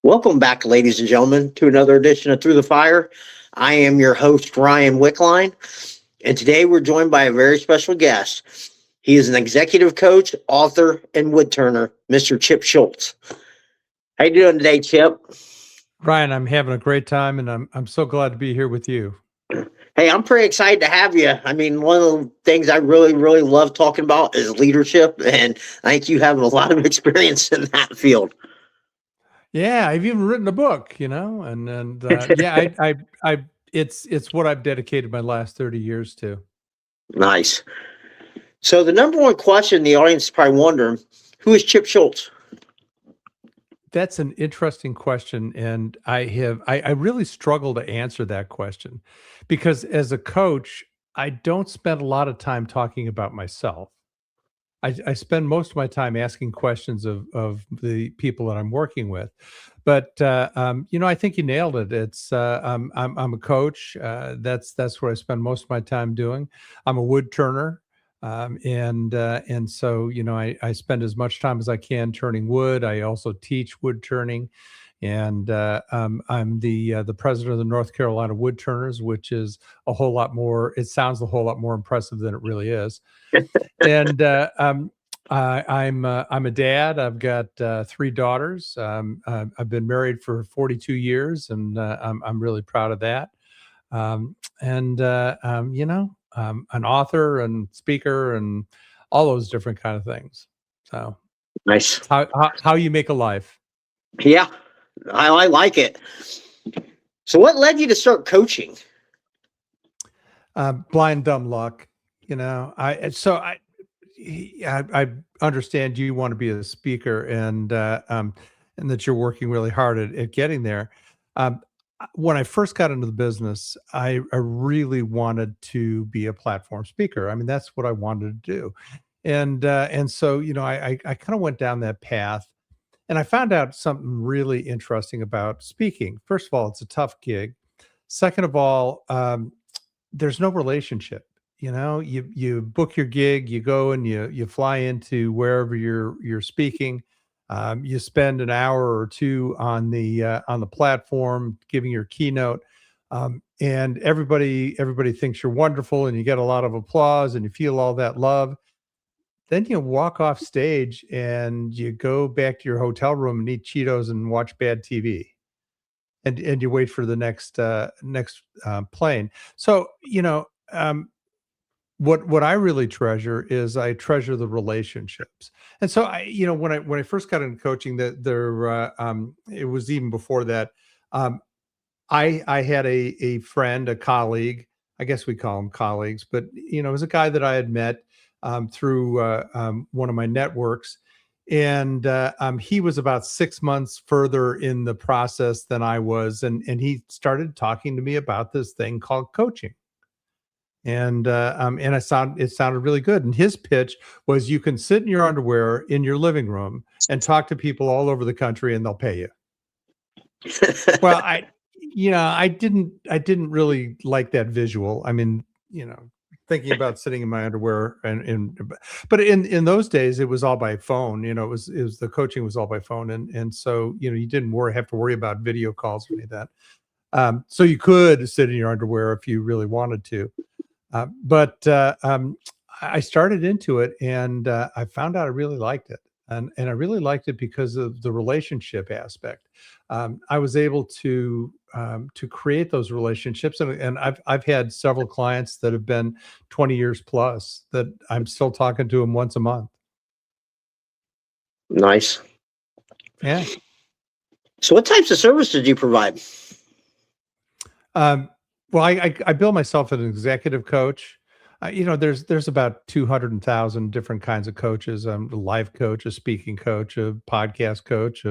Welcome back, ladies and gentlemen, to another edition of Through the Fire. I am your host, Ryan Wickline, and today we're joined by a very special guest. He is an executive coach, author, and woodturner, Mr. Chip Scholz. How you doing today, Chip? Ryan, I'm having a great time, and I'm so glad to be here with you. Hey, I'm pretty excited to have you. I mean, one of the things I really love talking about is leadership, and I think you have a lot of experience in that field. Yeah, I've even written a book, and yeah, it's what I've dedicated my last 30 years to. Nice. So the number one question the audience is probably wondering, who is Chip Scholz? That's an interesting question, and I really struggle to answer that question because as a coach, I don't spend a lot of time talking about myself. I spend most of my time asking questions of the people that I'm working with, but I think you nailed it. I'm a coach. That's what I spend most of my time doing. I'm a wood turner, and so I spend as much time as I can turning wood. I also teach wood turning, and I'm the president of the North Carolina Wood Turners, which is a whole lot more. It sounds a whole lot more impressive than it really is. And I'm a dad. I've got 3 daughters. I've been married for 42 years, and I'm really proud of that. I'm an author and speaker and all those different kind of things. So Nice. How you make a life. Yeah, I like it. So what led you to start coaching? Blind dumb luck. I understand you want to be a speaker and that you're working really hard at getting there. When I first got into the business, I really wanted to be a platform speaker. I mean, that's what I wanted to do. And so, I kind of went down that path and I found out something really interesting about speaking. First of all, it's a tough gig. Second of all, there's no relationship. You book your gig, you go and you fly into wherever you're speaking. You spend an hour or two on the platform giving your keynote, and everybody thinks you're wonderful, and you get a lot of applause, and you feel all that love. Then you walk off stage and you go back to your hotel room and eat Cheetos and watch bad TV, and you wait for the next plane. So what I really treasure is I treasure the relationships. And so when I first got into coaching, that it was even before that. Um, I had a friend, a colleague. I guess we call them colleagues, but it was a guy that I had met through one of my networks, and he was about 6 months further in the process than I was, and he started talking to me about this thing called coaching. And it sounded really good. And his pitch was, you can sit in your underwear in your living room and talk to people all over the country, and they'll pay you. Well, I didn't really like that visual. I mean, thinking about sitting in my underwear but in those days it was all by phone. It was the coaching was all by phone, and so you didn't have to worry about video calls or any of that. So you could sit in your underwear if you really wanted to. But I started into it, and I found out I really liked it, and I really liked it because of the relationship aspect. I was able to create those relationships, and I've had several clients that have been 20 years plus that I'm still talking to them once a month. Nice. Yeah. So what types of service did you provide? Well, I bill myself as an executive coach. There's about 200,000 different kinds of coaches. I'm a life coach, a speaking coach, a podcast coach.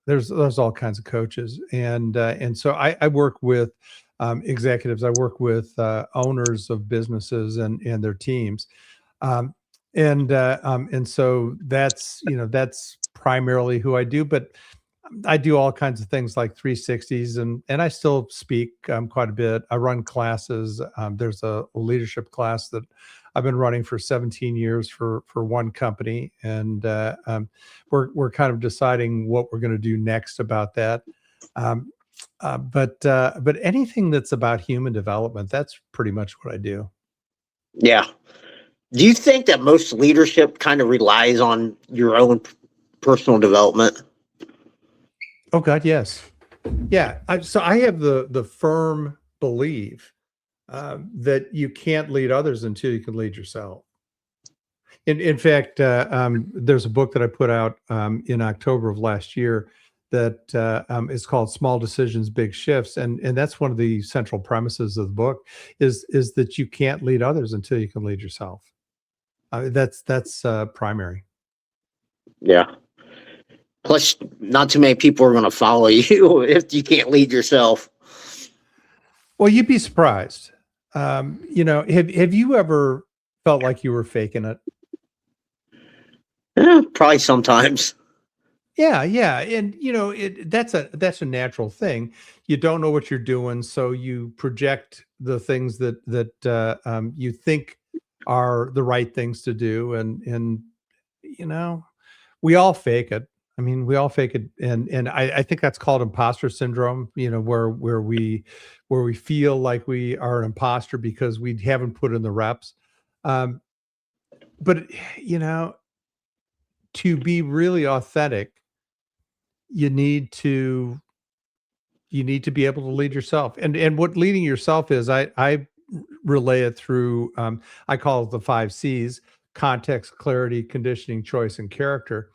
There's all kinds of coaches, and so I work with executives. I work with owners of businesses and their teams, and so that's primarily who I do. But I do all kinds of things like 360s, and I still speak quite a bit. I run classes. There's a leadership class that I've been running for 17 years for one company, and we're kind of deciding what we're going to do next about that. Um, but anything that's about human development, that's pretty much what I do. Yeah. Do you think that most leadership kind of relies on your own personal development? Oh God, yes. Yeah. So I have the firm belief that you can't lead others until you can lead yourself. In fact, there's a book that I put out in October of last year that is called "Small Decisions, Big Shifts," and that's one of the central premises of the book is that you can't lead others until you can lead yourself. That's primary. Yeah. Plus, not too many people are going to follow you if you can't lead yourself. Well, you'd be surprised. Have you ever felt like you were faking it? Probably sometimes. Yeah, yeah, and that's a natural thing. You don't know what you're doing, so you project the things that you think are the right things to do, and you know we all fake it. I mean, we all fake it, and I think that's called imposter syndrome. Where we feel like we are an imposter because we haven't put in the reps. Um, but you know, to be really authentic, you need to be able to lead yourself. And what leading yourself is, I relay it through, I call it the 5 C's: context, clarity, conditioning, choice, and character.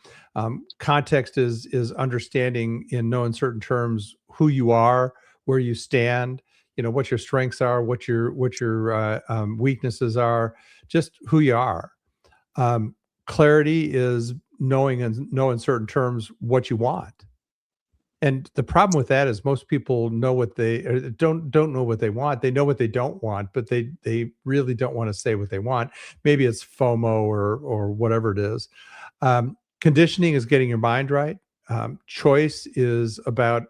Context is understanding in no uncertain terms who you are, where you stand, what your strengths are, what your weaknesses are, just who you are. Clarity is knowing in no uncertain terms what you want. And the problem with that is most people know what they don't know what they want. They know what they don't want, but they really don't want to say what they want. Maybe it's FOMO or whatever it is. Conditioning is getting your mind right. Choice is about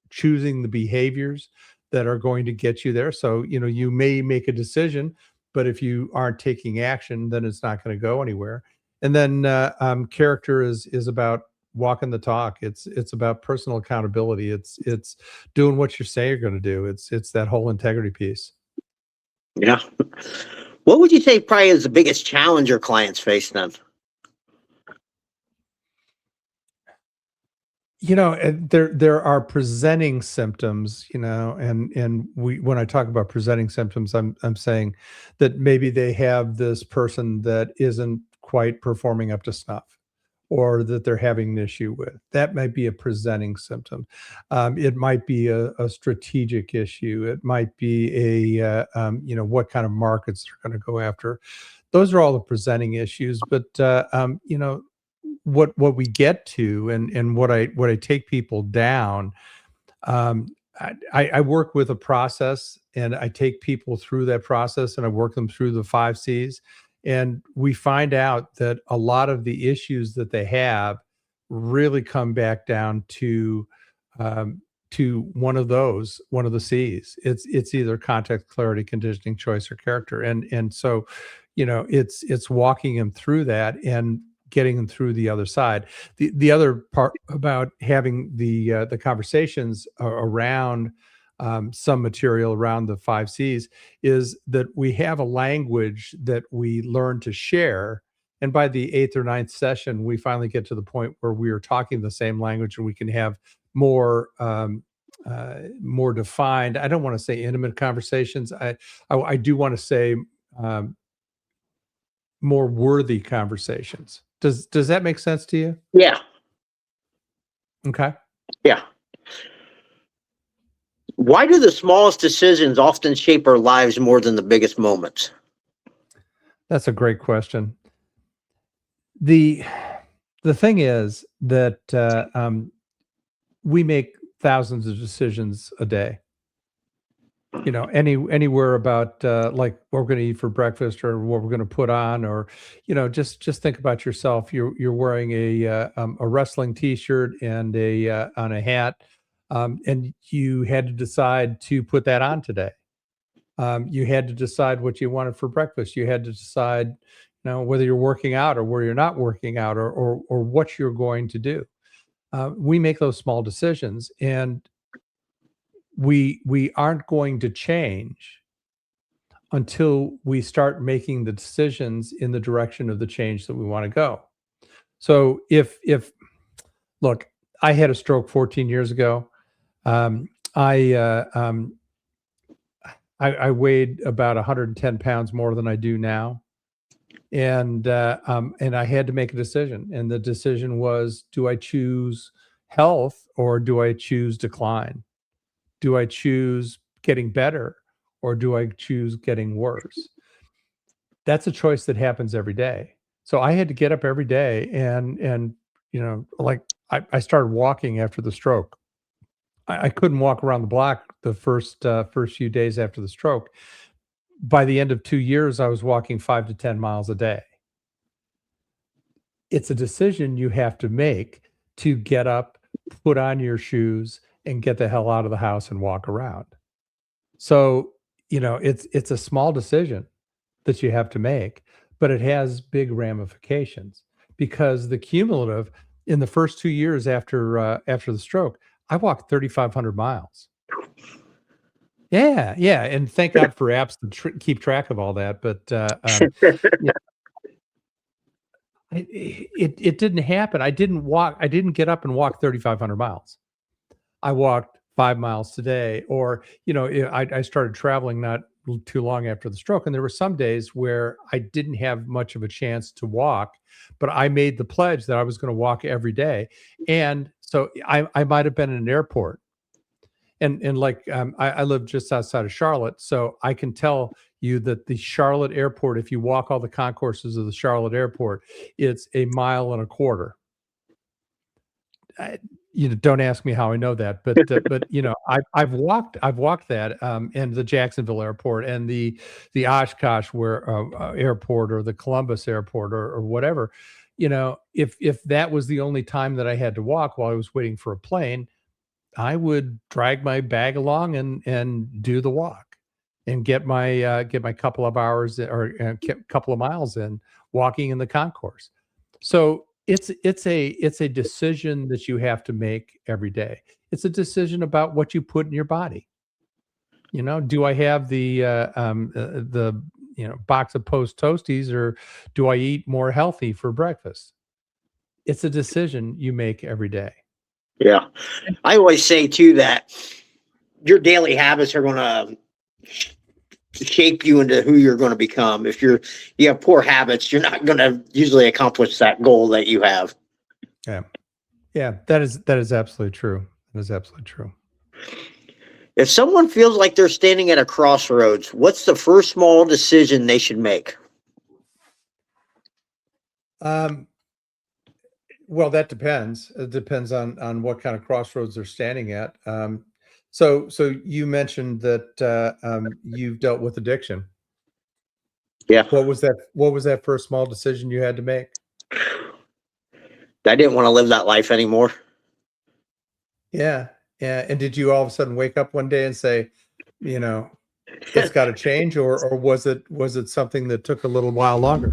choosing the behaviors that are going to get you there. So, you may make a decision, but if you aren't taking action, then it's not going to go anywhere. And then character is about walking the talk. It's about personal accountability. It's doing what you say you're going to do. It's that whole integrity piece. Yeah. What would you say probably is the biggest challenge your clients face then? There are presenting symptoms, and when I talk about presenting symptoms, I'm saying that maybe they have this person that isn't quite performing up to snuff, or that they're having an issue with. That might be a presenting symptom. It might be a strategic issue. It might be what kind of markets they're going to go after. Those are all the presenting issues. But what we get to, and what I take people down, um, I work with a process, and I take people through that process, and I work them through the 5 C's, and we find out that a lot of the issues that they have really come back down to one of the C's. It's either context, clarity, conditioning, choice, or character, and so it's walking them through that and getting them through the other side. The other part about having the conversations around some material around the 5 C's is that we have a language that we learn to share. And by the 8th or 9th session, we finally get to the point where we are talking the same language, and we can have more defined. I don't want to say intimate conversations. I do want to say um, more worthy conversations. Does that make sense to you? Yeah. Okay. Yeah. Why do the smallest decisions often shape our lives more than the biggest moments? That's a great question. The thing is that we make thousands of decisions a day. Anywhere about like what we're going to eat for breakfast, or what we're going to put on, or just think about yourself. You're wearing a wrestling T-shirt and a hat, and you had to decide to put that on today. You had to decide what you wanted for breakfast. You had to decide, whether you're working out or where you're not working out, or what you're going to do. We make those small decisions, and we aren't going to change until we start making the decisions in the direction of the change that we want to go. So if look, I had a stroke 14 years ago. Um, I, uh, um, I weighed about 110 pounds more than I do now, and I had to make a decision. And the decision was: do I choose health or do I choose decline? Do I choose getting better or do I choose getting worse? That's a choice that happens every day. So I had to get up every day and like I started walking after the stroke. I couldn't walk around the block the first few days after the stroke. By the end of 2 years, I was walking 5 to 10 miles a day. It's a decision you have to make to get up, put on your shoes, and get the hell out of the house and walk around. So, it's a small decision that you have to make, but it has big ramifications because the cumulative in the first 2 years after the stroke, I walked 3,500 miles. Yeah, yeah, and thank God for apps to keep track of all that. But yeah, it didn't happen. I didn't walk. I didn't get up and walk 3,500 miles. I walked 5 miles today, or I started traveling not too long after the stroke, and there were some days where I didn't have much of a chance to walk, but I made the pledge that I was going to walk every day, and so I might have been in an airport, and like I live just outside of Charlotte, so I can tell you that the Charlotte airport, if you walk all the concourses of the Charlotte airport, it's a mile and a quarter. I, don't ask me how I know that, but I've walked that, and the Jacksonville airport and the Oshkosh airport, or the Columbus airport, or whatever. If that was the only time that I had to walk while I was waiting for a plane, I would drag my bag along and do the walk and get my couple of hours or couple of miles in walking in the concourse. So it's a decision that you have to make every day. It's a decision about what you put in your body. Do I have the box of Post Toasties, or do I eat more healthy for breakfast? It's a decision you make every day. Yeah. I always say too that your daily habits are going to shape you into who you're going to become. If you have poor habits, you're not going to usually accomplish that goal that you have. Yeah. Yeah, that is absolutely true. That is absolutely true. If someone feels like they're standing at a crossroads, what's the first small decision they should make? Well, that depends. It depends on what kind of crossroads they're standing at. So you mentioned that you've dealt with addiction. Yeah. What was that first small decision you had to make? I didn't want to live that life anymore. Yeah. Yeah. And did you all of a sudden wake up one day and say, it's got to change, or was it something that took a little while longer?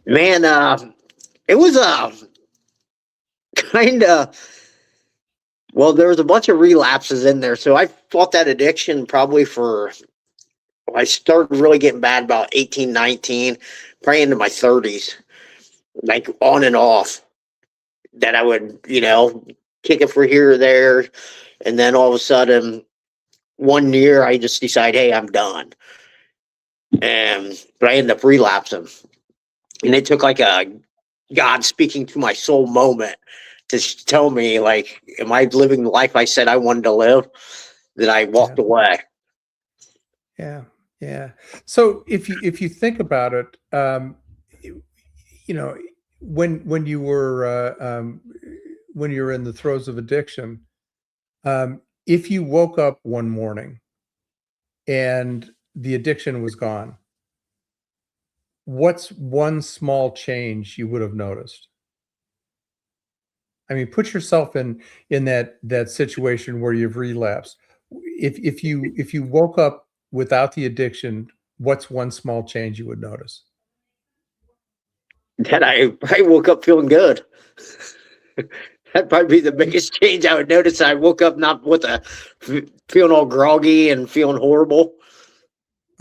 Man, it was kind of, well, there was a bunch of relapses in there. So I fought that addiction probably I started really getting bad about 18, 19, probably into my 30s, like on and off, that I would, kick it for here or there. And then all of a sudden, one year, I just decide, hey, I'm done. But I ended up relapsing. And it took like a God speaking to my soul moment to tell me, like, am I living the life I said I wanted to live? That I walked away. Yeah. Yeah. So if you think about it, when you were in the throes of addiction, if you woke up one morning and the addiction was gone, what's one small change you would have noticed? I mean, put yourself in that situation where you've relapsed. If you woke up without the addiction, what's one small change you would notice? That I woke up feeling good. That'd probably be the biggest change I would notice. I woke up not with feeling all groggy and feeling horrible.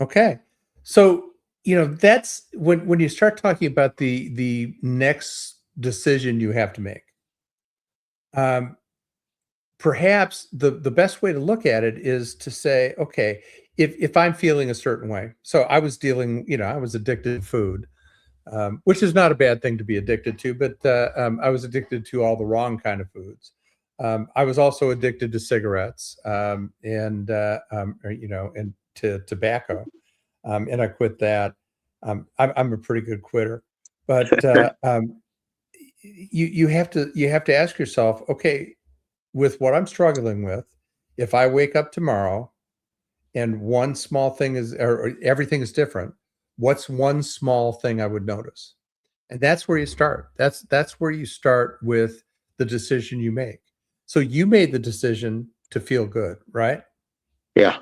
Okay. So, that's when you start talking about the next decision you have to make. Um, Perhaps the best way to look at it is to say, okay, if I'm feeling a certain way. So I was I was addicted to food, which is not a bad thing to be addicted to, but I was addicted to all the wrong kind of foods. I was also addicted to cigarettes, and to tobacco, and I quit that. I'm a pretty good quitter, but you have to ask yourself, okay, with what I'm struggling with, if I wake up tomorrow and one small thing is, or everything is different, what's one small thing I would notice? And that's where you start. That's where you start with the decision you make. So you made the decision to feel good, right? Yeah.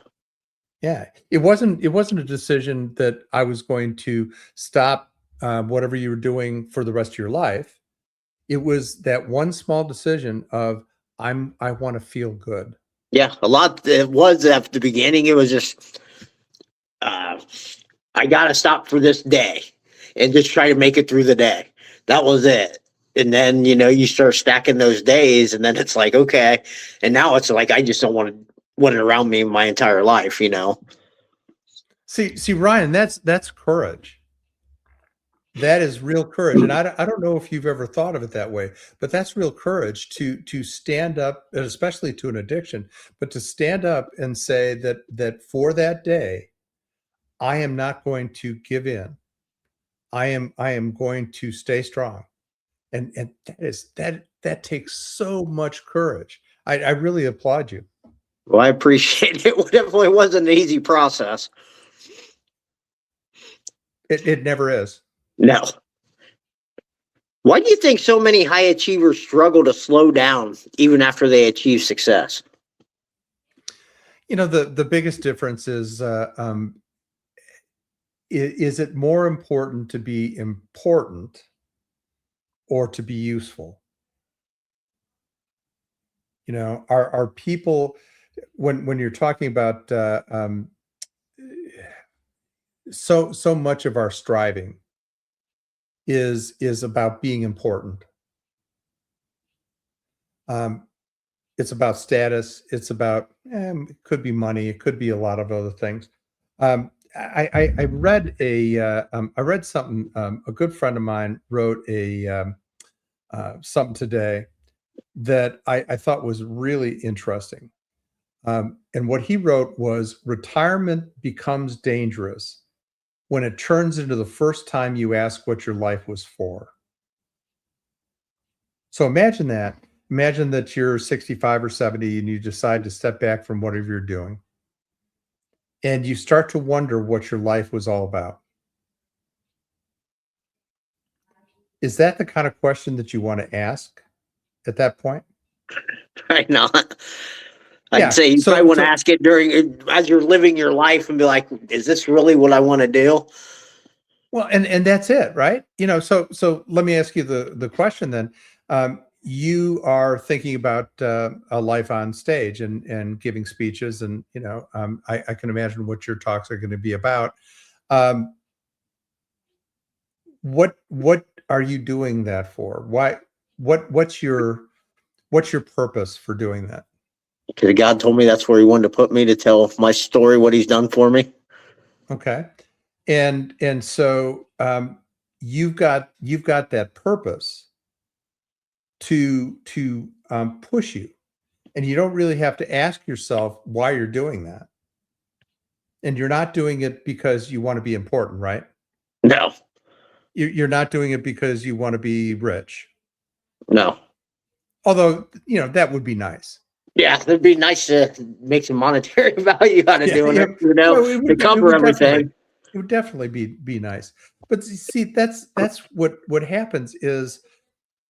Yeah. It wasn't a decision that I was going to stop whatever you were doing for the rest of your life. It was that one small decision of I want to feel good. Yeah. A lot. It was at the beginning. It was just, uh, I got to stop for this day and just try to make it through the day. That was it. And then, you start stacking those days and then it's like, okay. And now it's like, I just don't want it around me my entire life. See, Ryan, that's courage. That is real courage, and I don't know if you've ever thought of it that way, but that's real courage to stand up, and especially to an addiction, but to stand up and say that for that day, I am not going to give in. I am going to stay strong, and that takes so much courage. I really applaud you. Well, I appreciate it. It definitely wasn't an easy process. It never is. No. Why do you think so many high achievers struggle to slow down even after they achieve success? The biggest difference is it more important to be important or to be useful? Are people, when you're talking about so much of our striving is about being important. It's about status. It's about it could be money. It could be a lot of other things. I read I read something. A good friend of mine wrote something today that I thought was really interesting. And what he wrote was, retirement becomes dangerous when it turns into the first time you ask what your life was for. So imagine that. Imagine that you're 65 or 70 and you decide to step back from whatever you're doing. And you start to wonder what your life was all about. Is that the kind of question that you want to ask at that point? Right now, I'd Yeah. say you probably want to ask it as you're living your life and be like, is this really what I want to do? Well, and that's it, right? So let me ask you the question then. You are thinking about a life on stage and giving speeches, and I can imagine what your talks are going to be about. What are you doing that for? Why? What's your purpose for doing that? Because God told me that's where He wanted to put me, to tell my story, what He's done for me. Okay. And so you've got that purpose to push you, and you don't really have to ask yourself why you're doing that. And you're not doing it because you want to be important, right? No. You're not doing it because you want to be rich. No. Although, that would be nice. Yeah, it'd be nice to make some monetary value out of doing it, Well, to cover everything. It would definitely be nice. But see, that's what happens is,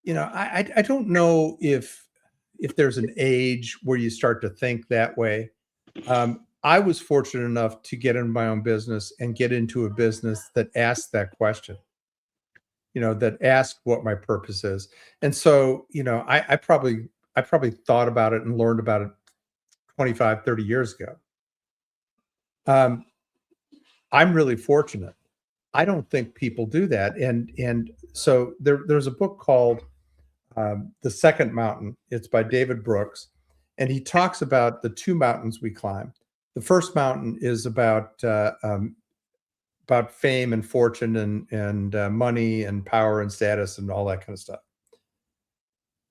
I don't know if there's an age where you start to think that way. I was fortunate enough to get in my own business and get into a business that asked that question, that asked what my purpose is. And so, I probably thought about it and learned about it 25, 30 years ago. Um, I'm really fortunate. I don't think people do that. And so there's a book called The Second Mountain. It's by David Brooks, and he talks about the two mountains we climb. The first mountain is about fame and fortune and money and power and status and all that kind of stuff.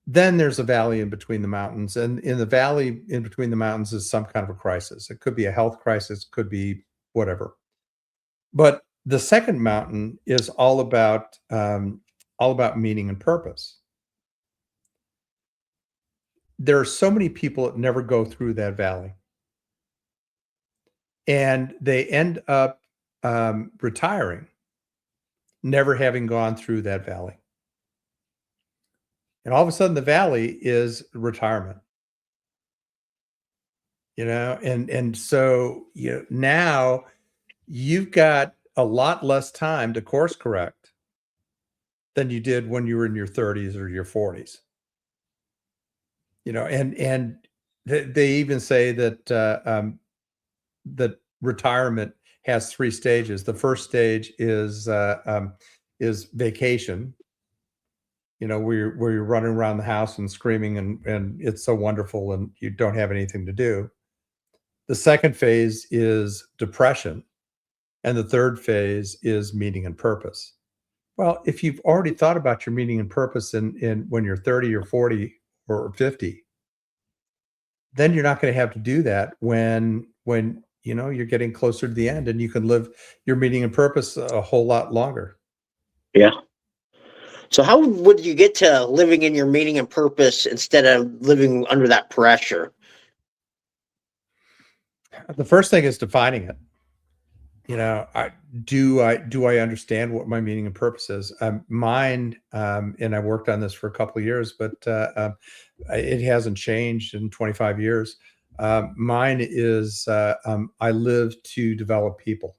Then there's a valley in between the mountains, and in the valley in between the mountains is some kind of a crisis. It could be a health crisis, could be whatever. But the second mountain is all about meaning and purpose. There are so many people that never go through that valley, and they end up retiring, never having gone through that valley. And all of a sudden, the valley is retirement. And so now you've got a lot less time to course correct than you did when you were in your 30s or your 40s. And they even say that that retirement has three stages. The first stage is vacation. Where you're running around the house and screaming and it's so wonderful and you don't have anything to do. The second phase is depression. And the third phase is meaning and purpose. Well, if you've already thought about your meaning and purpose in when you're 30 or 40 or 50, then you're not going to have to do that when you're getting closer to the end, and you can live your meaning and purpose a whole lot longer. Yeah. So how would you get to living in your meaning and purpose instead of living under that pressure? The first thing is defining it. Do I understand what my meaning and purpose is? Mine, and I worked on this for a couple of years, but it hasn't changed in 25 years. Mine is I live to develop people.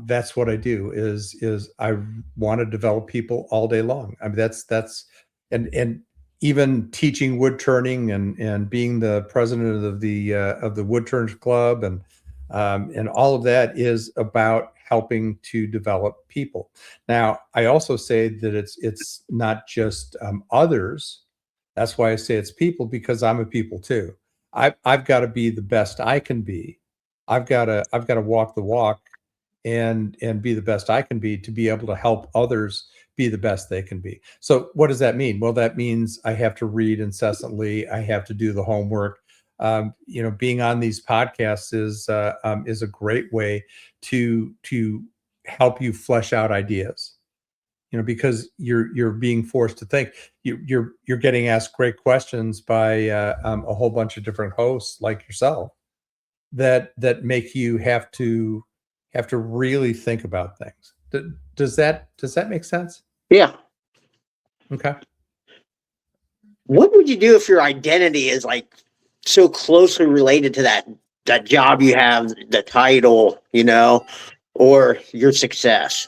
That's what I do. Is I want to develop people all day long. I mean, that's and even teaching wood turning and being the president of the wood turners club and all of that is about helping to develop people. Now, I also say that it's not just others. That's why I say it's people, because I'm a people too. I've got to be the best I can be. I've got to walk the walk and be the best I can be to be able to help others be the best they can be. So what does that mean? Well, that means I have to read incessantly. I have to do the homework. Being on these podcasts is a great way to help you flesh out ideas. Because you're being forced to think. You're getting asked great questions by a whole bunch of different hosts like yourself that make you have to really think about things. Does that make sense? Yeah. Okay. What would you do if your identity is like so closely related to that job you have, the title, or your success?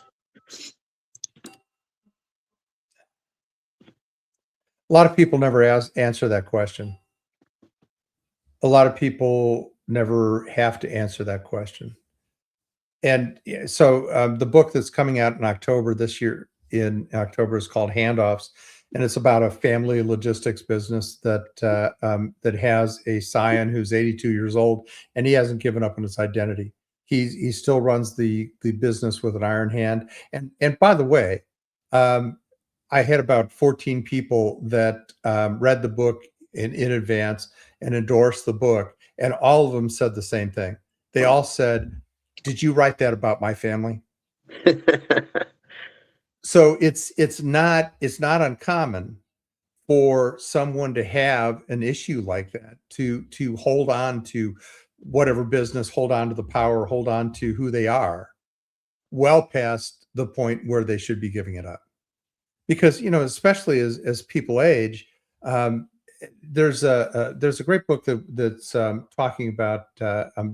A lot of people never answer that question. A lot of people never have to answer that question. And so the book that's coming out in October this year, in October, is called Handoffs, and it's about a family logistics business that has a scion who's 82 years old, and he hasn't given up on his identity. He still runs the business with an iron hand. And by the way, I had about 14 people that read the book in advance and endorsed the book, and all of them said the same thing. They all said, "Did you write that about my family?" So it's not uncommon for someone to have an issue like that, to hold on to whatever business, hold on to the power, hold on to who they are, well past the point where they should be giving it up. Because especially as people age, there's a great book that's talking about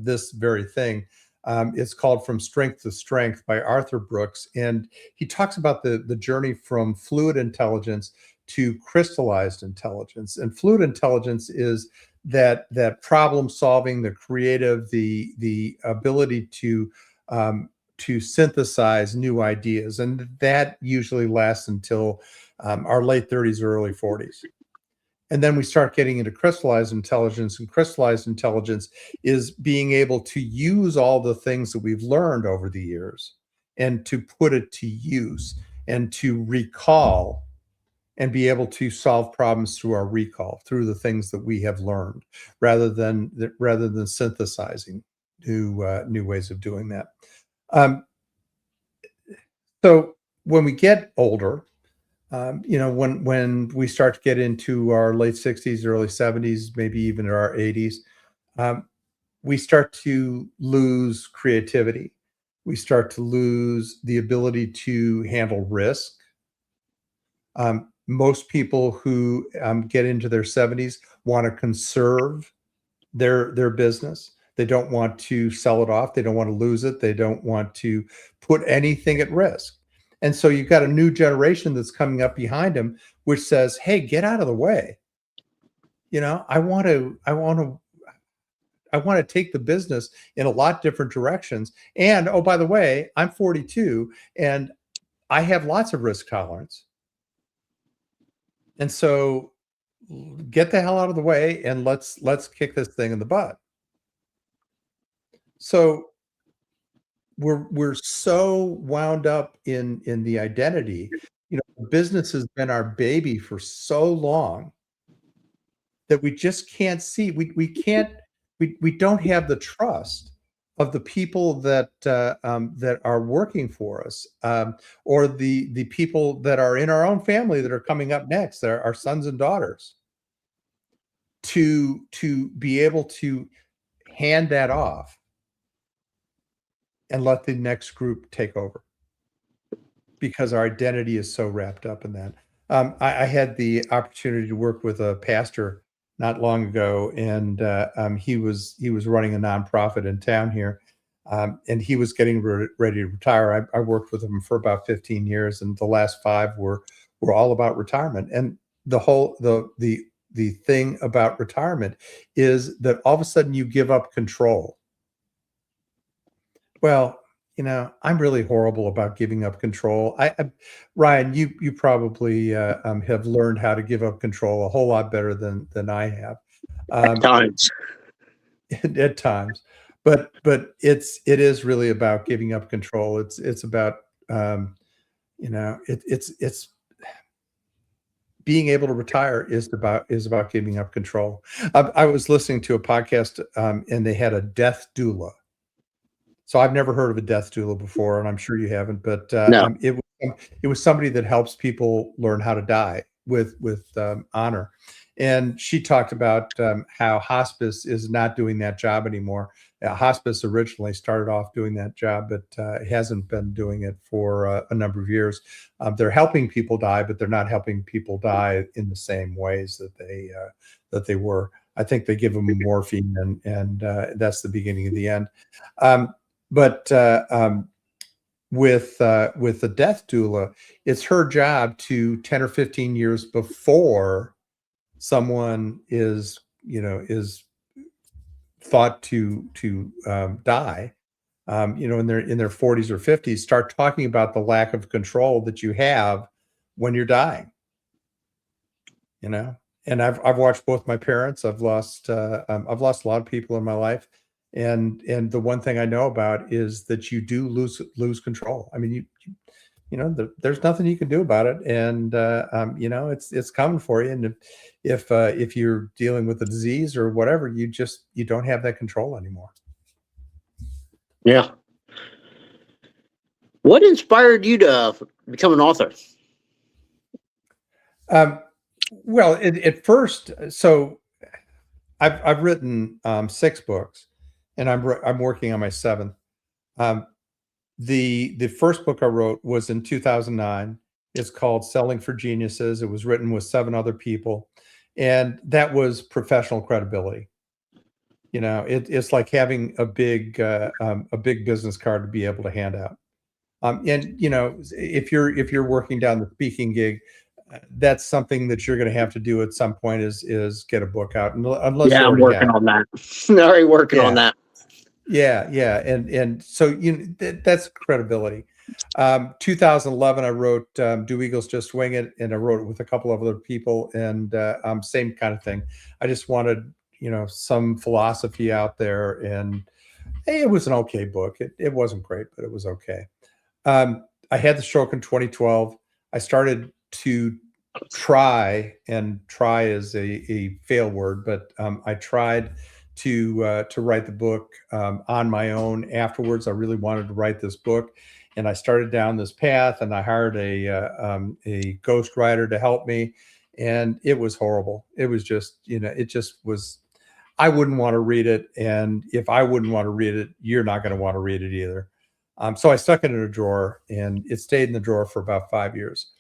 this very thing. It's called From Strength to Strength by Arthur Brooks, and he talks about the journey from fluid intelligence to crystallized intelligence. And fluid intelligence is that problem solving, the creative, the ability to synthesize new ideas, and that usually lasts until our late 30s or early 40s. And then we start getting into crystallized intelligence, and crystallized intelligence is being able to use all the things that we've learned over the years and to put it to use and to recall and be able to solve problems through our recall, through the things that we have learned, rather than synthesizing new ways of doing that. So when we get older, when we start to get into our late 60s, early 70s, maybe even our 80s, we start to lose creativity. We start to lose the ability to handle risk. Most people who get into their 70s want to conserve their business. They don't want to sell it off. They don't want to lose it. They don't want to put anything at risk. And so you've got a new generation that's coming up behind them, which says, "Hey, get out of the way. I want to take the business in a lot different directions. And oh, by the way, I'm 42 and I have lots of risk tolerance. And so get the hell out of the way and let's kick this thing in the butt." So we're so wound up in the identity. Business has been our baby for so long that we just can't see. We don't have the trust of the people that that are working for us, or the people that are in our own family that are coming up next, that are our sons and daughters, to be able to hand that off and let the next group take over, because our identity is so wrapped up in that. I had the opportunity to work with a pastor not long ago, and he was running a nonprofit in town here, and he was getting ready to retire. I worked with him for about 15 years, and the last 5 were all about retirement. And the thing about retirement is that all of a sudden you give up control. Well, I'm really horrible about giving up control. Ryan, you probably have learned how to give up control a whole lot better than I have. At times. At times, but it is really about giving up control. It's about it's being able to retire is about giving up control. I was listening to a podcast, and they had a death doula. So I've never heard of a death doula before, and I'm sure you haven't, but No. It was somebody that helps people learn how to die with honor. And she talked about how hospice is not doing that job anymore. Hospice originally started off doing that job, but hasn't been doing it for a number of years. They're helping people die, but they're not helping people die in the same ways that they were. I think they give them morphine, and that's the beginning of the end. But with the death doula, it's her job to 10 or 15 years before someone is thought to die, in their 40s or 50s, start talking about the lack of control that you have when you're dying. And I've watched both my parents. I've lost a lot of people in my life. And the one thing I know about is that you do lose control. I mean, there's nothing you can do about it, and it's coming for you. And if you're dealing with a disease or whatever, you don't have that control anymore. Yeah. What inspired you to become an author? Well, at first, so I've written 6 books, and I'm working on my 7th. The first book I wrote was in 2009. It's called Selling for Geniuses. It was written with 7 other people, And that was professional credibility. You know, it's like having a big business card to be able to hand out. And you know, if you're working down the speaking gig, that's something that you're going to have to do at some point is get a book out, unless Yeah, you I'm already working have. on that. Already working on Yeah, that. yeah, and so that's credibility. 2011, I wrote "Do Eagles Just Wing It," and I wrote it with a couple of other people, and same kind of thing. I just wanted, you know, some philosophy out there, and hey, it was an okay book. It wasn't great, but it was okay. I had the stroke in 2012. I started to try, and try is a fail word, but I tried to write the book on my own. Afterwards, I really wanted to write this book, and I started down this path. And I hired a ghostwriter to help me, and it was horrible. It was just, you know, it just was. I wouldn't want to read it, and if I wouldn't want to read it, you're not going to want to read it either. So I stuck it in a drawer, and it stayed in the drawer for about 5 years.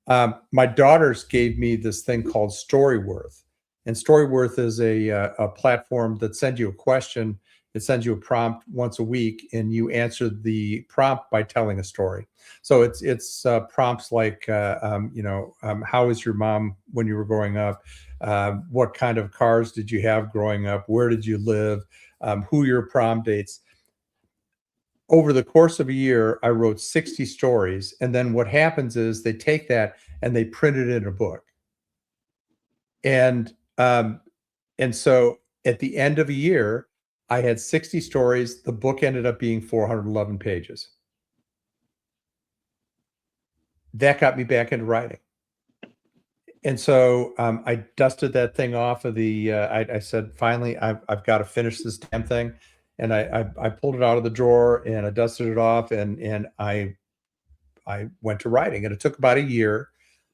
My daughters gave me this thing called Storyworth, and Storyworth is a platform that sends you a question. It sends you a prompt once a week, and you answer the prompt by telling a story. So it's prompts like, how was your mom when you were growing up? What kind of cars did you have growing up? Where did you live? Who your prom dates? Over the course of a year, I wrote 60 stories. And then what happens is they take that and they print it in a book. And so at the end of a year, I had 60 stories. The book ended up being 411 pages. That got me back into writing. And so I dusted that thing off of the. I said, finally, I've got to finish this damn thing, and I pulled it out of the drawer and I dusted it off, and I went to writing, and it took about a year.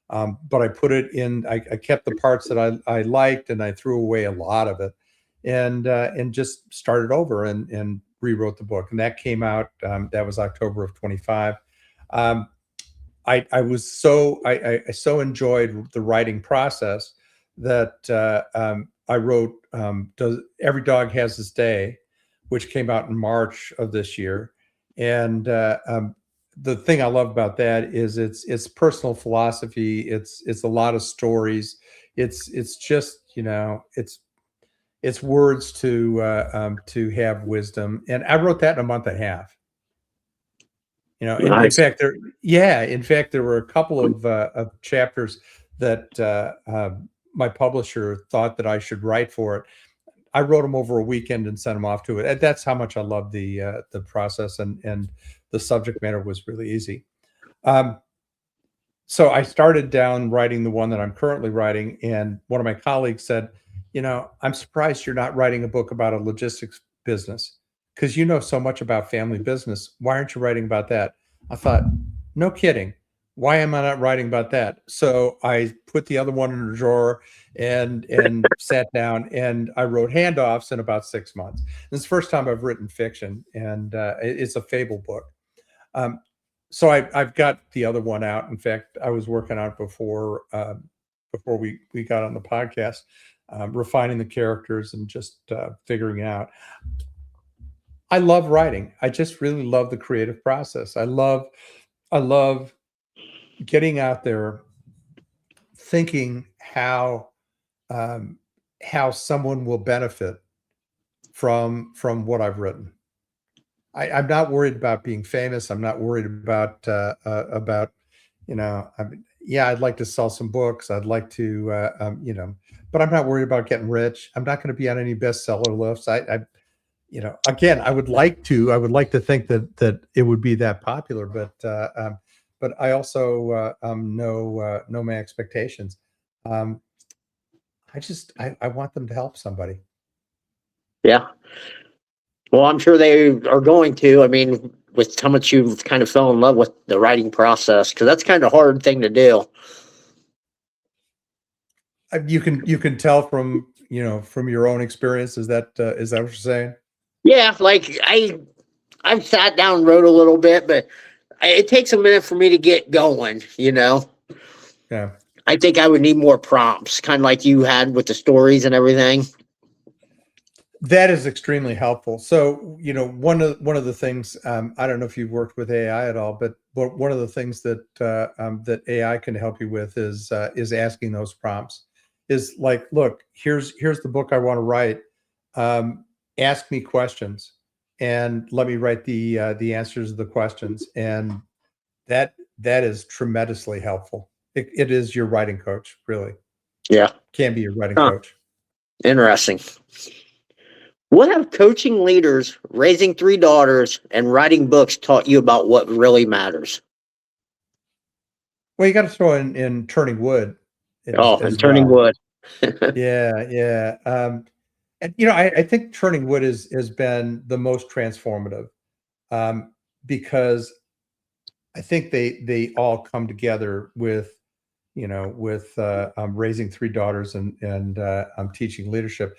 But I put it in. I kept the parts that I liked, and I threw away a lot of it, and just started over and rewrote the book, and that came out. That was October of 25. I so enjoyed the writing process that I wrote "Does Every Dog Has His Day," which came out in March of this year. And the thing I love about that is it's personal philosophy. It's a lot of stories. It's just, you know, it's words to have wisdom. And I wrote that in a month and a half. You know, in Nice. fact, there were a couple of chapters that my publisher thought that I should write for it. I wrote them over a weekend and sent them off to it. And that's how much I love the process, and the subject matter was really easy. So I started down writing the one that I'm currently writing, and one of my colleagues said, "You know, I'm surprised you're not writing a book about a logistics business, because you know so much about family business. Why aren't you writing about that?" I thought, no kidding. Why am I not writing about that? So I put the other one in a drawer and sat down, and I wrote Handoffs in about 6 months. This is the first time I've written fiction, and it's a fable book. So I've got the other one out. In fact, I was working on it before we got on the podcast, refining the characters and just figuring it out. I love writing. I just really love the creative process. I love getting out there, thinking how someone will benefit from what I've written. I'm not worried about being famous. I'm not worried about yeah, I'd like to sell some books. I'd like to but I'm not worried about getting rich. I'm not going to be on any bestseller lists. Again, I would like to think that it would be that popular, but I also know my expectations. I want them to help somebody. Yeah. Well, I'm sure they are going to. I mean, with how much you've kind of fell in love with the writing process, because that's kind of a hard thing to do. You can tell from your own experience. Is that what you're saying? Yeah, like I've sat down and wrote a little bit, but it takes a minute for me to get going. Yeah. I think I would need more prompts, kind of like you had with the stories and everything. That is extremely helpful. So, one of the things, I don't know if you've worked with AI at all, but one of the things that that AI can help you with is asking those prompts. Is like, look, here's the book I want to write. Ask me questions, and let me write the answers to the questions, and that is tremendously helpful. It is your writing coach, really. Yeah. Can be your writing Huh. coach. Interesting. What have coaching leaders, raising 3 daughters, and writing books taught you about what really matters? Well, you got to throw in turning wood Oh, as and turning well. wood. Yeah, yeah. And I think turning wood has been the most transformative, because I think they all come together with raising 3 daughters and teaching leadership.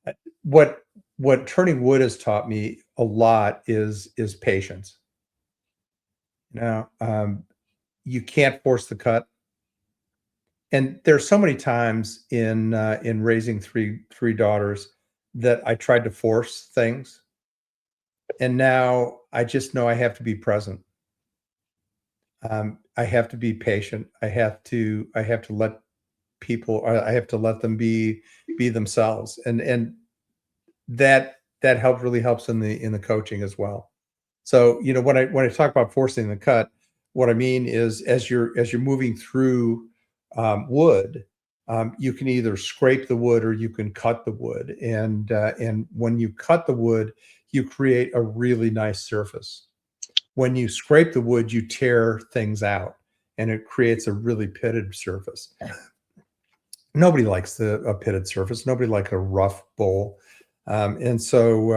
Uh, What what turning wood has taught me a lot is patience. Now, you can't force the cut. And there's so many times in raising three daughters that I tried to force things, and now I just know I have to be present. I have to be patient. I have to let people. I have to let them be themselves, and that really helps in the coaching as well. So when I talk about forcing the cut, what I mean is as you're moving through wood, you can either scrape the wood or you can cut the wood, and when you cut the wood, you create a really nice surface. When you scrape the wood, you tear things out, and it creates a really pitted surface. Nobody likes a pitted surface. Nobody likes a rough bowl, and so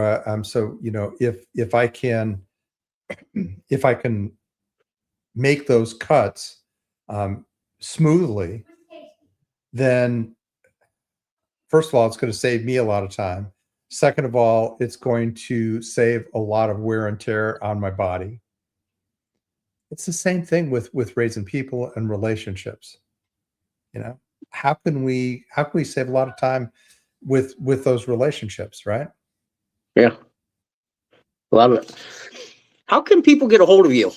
if I can make those cuts um, smoothly, then first of all, it's going to save me a lot of time. Second of all, it's going to save a lot of wear and tear on my body. It's the same thing with raising people and relationships. You know, how can we save a lot of time with those relationships, right? Yeah, love it. How can people get a hold of you?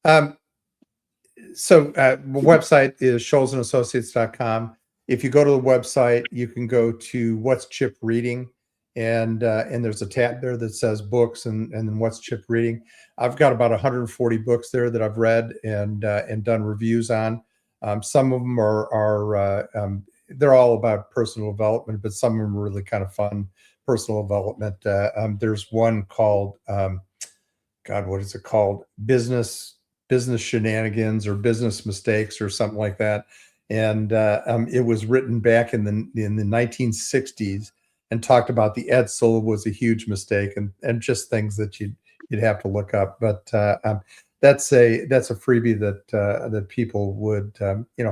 Um, so the website is scholzassociates.com. If you go to the website, you can go to What's Chip Reading, and there's a tab there that says books, and then What's Chip Reading. I've got about 140 books there that I've read and done reviews on. Some of them they're all about personal development, but some of them are really kind of fun personal development. There's one called God, what is it called? Business shenanigans or business mistakes or something like that. And it was written back in the 1960s and talked about the Edsel was a huge mistake and just things that you'd have to look up. But that's a freebie that people would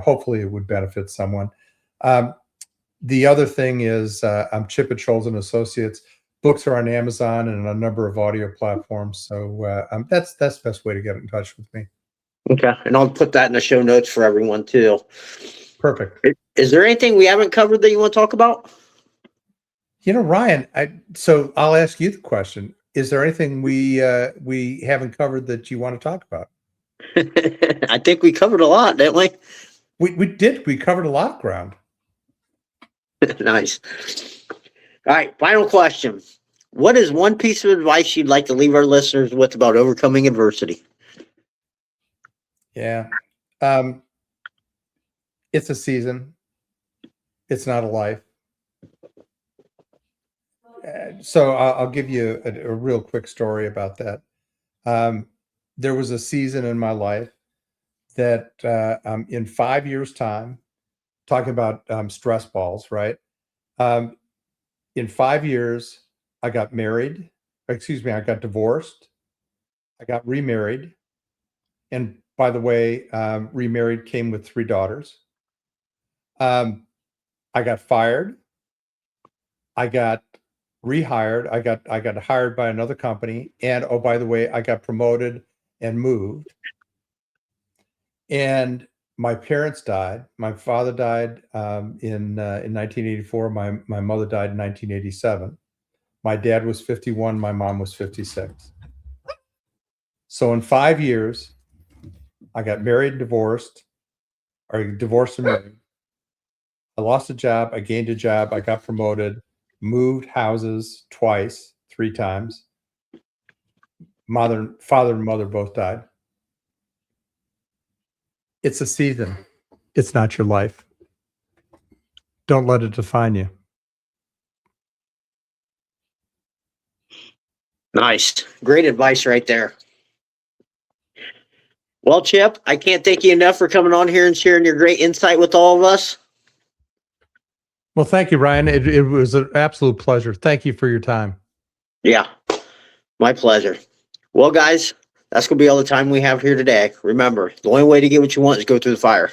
hopefully it would benefit someone. Um, the other thing is I'm Chip at Scholz and Associates. Books are on Amazon and a number of audio platforms. So that's the best way to get in touch with me. Okay, and I'll put that in the show notes for everyone too. Perfect. Is there anything we haven't covered that you want to talk about? Ryan, so I'll ask you the question. Is there anything we haven't covered that you want to talk about? I think we covered a lot, didn't we? We did. We covered a lot of ground. Nice. All right, final question. What is one piece of advice you'd like to leave our listeners with about overcoming adversity? Yeah. It's a season. It's not a life. So I'll give you a real quick story about that. There was a season in my life that in 5 years' time, talking about stress balls, right? Um, in 5 years, I got married. Excuse me, I got divorced. I got remarried. And by the way, remarried came with 3 daughters. I got fired. I got rehired. I got hired by another company. And oh, by the way, I got promoted and moved. And My parents died. My father died in 1984. My mother died in 1987. My dad was 51. My mom was 56. So in 5 years, I got married, divorced, or divorced and married. I lost a job. I gained a job. I got promoted, moved houses twice, 3 times. Father and mother both died. It's a season. It's not your life. Don't let it define you. Nice. Great advice right there. Well, Chip, I can't thank you enough for coming on here and sharing your great insight with all of us. Well, thank you, Ryan. It was an absolute pleasure. Thank you for your time. Yeah, my pleasure. Well, guys, that's going to be all the time we have here today. Remember, the only way to get what you want is go through the fire.